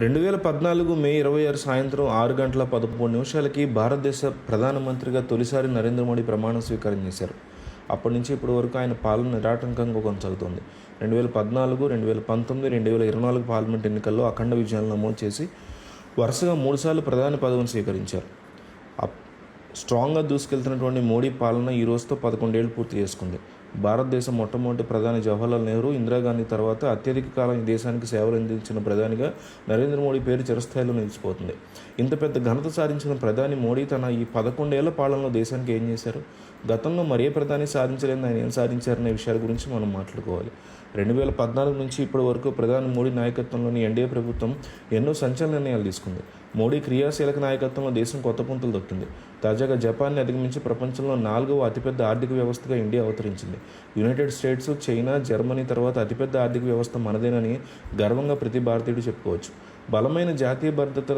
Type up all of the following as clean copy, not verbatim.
2014 మే 26 సాయంత్రం 6:13 భారతదేశ ప్రధానమంత్రిగా తొలిసారి నరేంద్ర మోడీ ప్రమాణ స్వీకారం చేశారు. అప్పటి నుంచి ఇప్పటి వరకు ఆయన పాలన నిరాటంకంగా కొనసాగుతోంది. 2014, 2019, 2024 పార్లమెంట్ ఎన్నికల్లో అఖండ విజయాలు నమోదు చేసి వరుసగా 3 సార్లు ప్రధాని పదవిని స్వీకరించారు. స్ట్రాంగ్గా దూసుకెళ్తున్నటువంటి మోడీ పాలన ఈ రోజుతో 11 ఏళ్లు పూర్తి చేసుకుంది. భారతదేశం మొట్టమొదటి ప్రధాని జవహర్లాల్ నెహ్రూ, ఇందిరాగాంధీ తర్వాత అత్యధిక కాలం ఈ దేశానికి సేవలు అందించిన ప్రధానిగా నరేంద్ర మోడీ పేరు చిరస్థాయిలో నిలిచిపోతుంది. ఇంత పెద్ద ఘనత సాధించిన ప్రధాని మోడీ తన ఈ 11 ఏళ్ల పాలనలో దేశానికి ఏం చేశారు? గతంలో మరే ప్రధాని సాధించలేని ఆయన ఏం సాధించారనే విషయాల గురించి మనం మాట్లాడుకోవాలి. 2014 నుంచి ఇప్పటి వరకు ప్రధాని మోడీ నాయకత్వంలోని ఎన్డీఏ ప్రభుత్వం ఎన్నో సంచలన నిర్ణయాలు తీసుకుంది. మోడీ క్రియాశీలక నాయకత్వంలో దేశం కొత్త పుంతలు దొక్కింది. తాజాగా జపాన్ని అధిగమించి ప్రపంచంలో 4వ అతిపెద్ద ఆర్థిక వ్యవస్థగా ఇండియా అవతరించింది. యునైటెడ్ స్టేట్స్, చైనా, జర్మనీ తర్వాత అతిపెద్ద ఆర్థిక వ్యవస్థ మనదేనని గర్వంగా ప్రతి భారతీయుడు చెప్పుకోవచ్చు. బలమైన జాతీయ భద్రత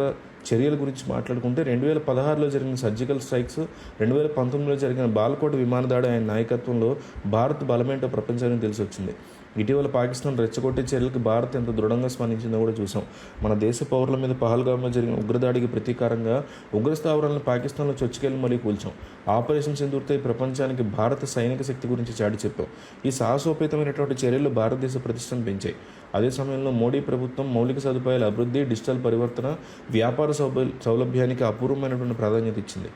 చర్యల గురించి మాట్లాడుకుంటే 2016లో జరిగిన సర్జికల్ స్ట్రైక్స్, 2019లో జరిగిన బాలకోట విమాన దాడి ఆయన నాయకత్వంలో భారత్ బలమేంటో ప్రపంచానికి తెలిసి వచ్చింది. ఇటీవల పాకిస్తాన్ రెచ్చగొట్టే చర్యలకు భారత్ ఎంత దృఢంగా స్పందించిందో కూడా చూసాం. మన దేశ పౌరుల మీద పహల్గామ్లో జరిగిన ఉగ్రదాడికి ప్రతీకారంగా ఉగ్రస్థావరాలను పాకిస్తాన్లో చొచ్చుకెళ్లి మళ్ళీ కూల్చాం. ఆపరేషన్ సింధూర్తో ప్రపంచానికి భారత సైనిక శక్తి గురించి చాటి చెప్పాం. ఈ సాహసోపేతమైనటువంటి చర్యలు భారతదేశ ప్రతిష్టను పెంచాయి. అదే సమయంలో మోడీ ప్రభుత్వం మౌలిక సదుపాయాల అభివృద్ధి, డిజిటల్ పరివర్తన, వ్యాపార సౌలభ్యానికి అపూర్వమైనటువంటి ప్రాధాన్యత ఇచ్చింది.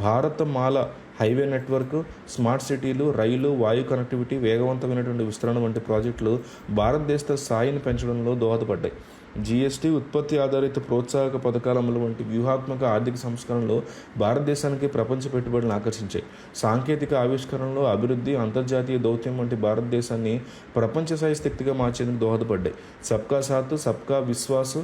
భారత మాల హైవే నెట్వర్క్, స్మార్ట్ సిటీలు, రైలు, వాయు కనెక్టివిటీ, వేగవంతమైనటువంటి విస్తరణ వంటి ప్రాజెక్టులు భారతదేశ స్థాయిని పెంచడంలో దోహదపడ్డాయి. జీఎస్టీ, ఉత్పత్తి ఆధారిత ప్రోత్సాహక పథకాల అమలు వంటి వ్యూహాత్మక ఆర్థిక సంస్కరణలు భారతదేశానికి ప్రపంచ పెట్టుబడులను ఆకర్షించాయి. సాంకేతిక ఆవిష్కరణలో అభివృద్ధి, అంతర్జాతీయ దౌత్యం వంటి భారతదేశాన్ని ప్రపంచ స్థాయి శక్తిగా మార్చేందుకు దోహదపడ్డాయి. సబ్కా సాత్, సబ్కా విశ్వాస్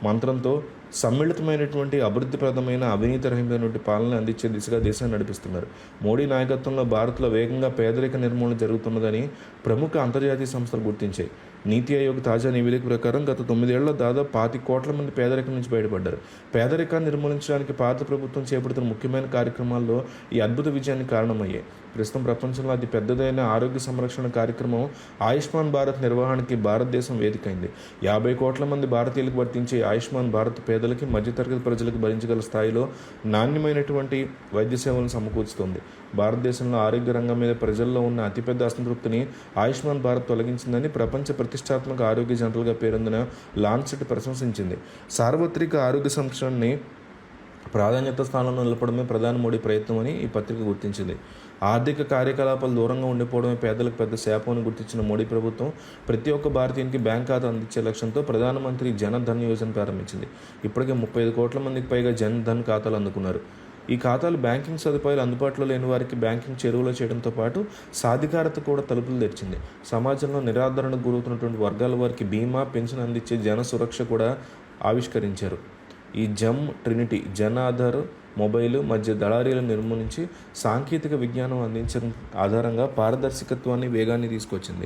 మంత్రంతో సమ్మిళితమైనటువంటి అభివృద్ధిప్రదమైన అవినీతిరహితమైనటువంటి పాలన అందించే దిశగా దేశాన్ని నడిపిస్తున్నారు. మోడీ నాయకత్వంలో భారత్లో వేగంగా పేదరిక నిర్మూలన జరుగుతున్నదని ప్రముఖ అంతర్జాతీయ సంస్థలు గుర్తించాయి. నీతి ఆయోగ్ తాజా నివేదిక ప్రకారం గత 9 ఏళ్లలో దాదాపు 25 కోట్ల మంది పేదరికం నుంచి బయటపడ్డారు. పేదరికాన్ని నిర్మూలించడానికి భారత ప్రభుత్వం చేపడుతున్న ముఖ్యమైన కార్యక్రమాల్లో ఈ అద్భుత విజయానికి కారణమయ్యాయి. ప్రస్తుతం ప్రపంచంలో అతి పెద్దదైన ఆరోగ్య సంరక్షణ కార్యక్రమం ఆయుష్మాన్ భారత్ నిర్వహణకి భారతదేశం వేదికైంది. 50 కోట్ల మంది భారతీయులకు వర్తించే ఆయుష్మాన్ భారత్ పేదలకి, మధ్యతరగతి ప్రజలకు భరించగల స్థాయిలో నాణ్యమైనటువంటి వైద్య సేవలను సమకూర్చుతోంది. భారతదేశంలో ఆరోగ్య రంగం మీద ప్రజల్లో ఉన్న అతిపెద్ద అసంతృప్తిని ఆయుష్మాన్ భారత్ తొలగించిందని ప్రపంచ ప్రతిష్టాత్మక ఆరోగ్య జనరల్గా పేరొందిన లాన్సెట్ ప్రశంసించింది. సార్వత్రిక ఆరోగ్య సంరక్షణని ప్రాధాన్యత స్థానంలో నిలపడమే ప్రధాని మోడీ ప్రయత్నమని ఈ పత్రిక గుర్తించింది. ఆర్థిక కార్యకలాపాలు దూరంగా ఉండిపోవడమే పేదలకు పెద్ద శాపమని గుర్తించిన మోడీ ప్రభుత్వం ప్రతి ఒక్క భారతీయునికి బ్యాంక్ ఖాతా అందించే లక్ష్యంతో ప్రధానమంత్రి జన ధన్ యోజన ప్రారంభించింది. ఇప్పటికే 35 కోట్ల మందికి పైగా జన్ ధన్ ఖాతాలు అందుకున్నారు. ఈ ఖాతాలు బ్యాంకింగ్ సదుపాయాలు అందుబాటులో లేని వారికి బ్యాంకింగ్ చేరువలో చేయడంతో పాటు సాధికారత కూడా తలుపులు తెరిచింది. సమాజంలో నిరాదరణకు గురవుతున్నటువంటి వర్గాల వారికి బీమా, పెన్షన్ అందించే జన సురక్ష కూడా ఆవిష్కరించారు. ఈ జమ్ ట్రినిటీ, జన్ ఆధార్ మొబైల్ మధ్య దళారీలను నిర్మూలించి సాంకేతిక విజ్ఞానం అందించడం ఆధారంగా పారదర్శకత్వాన్ని, వేగాన్ని తీసుకొచ్చింది.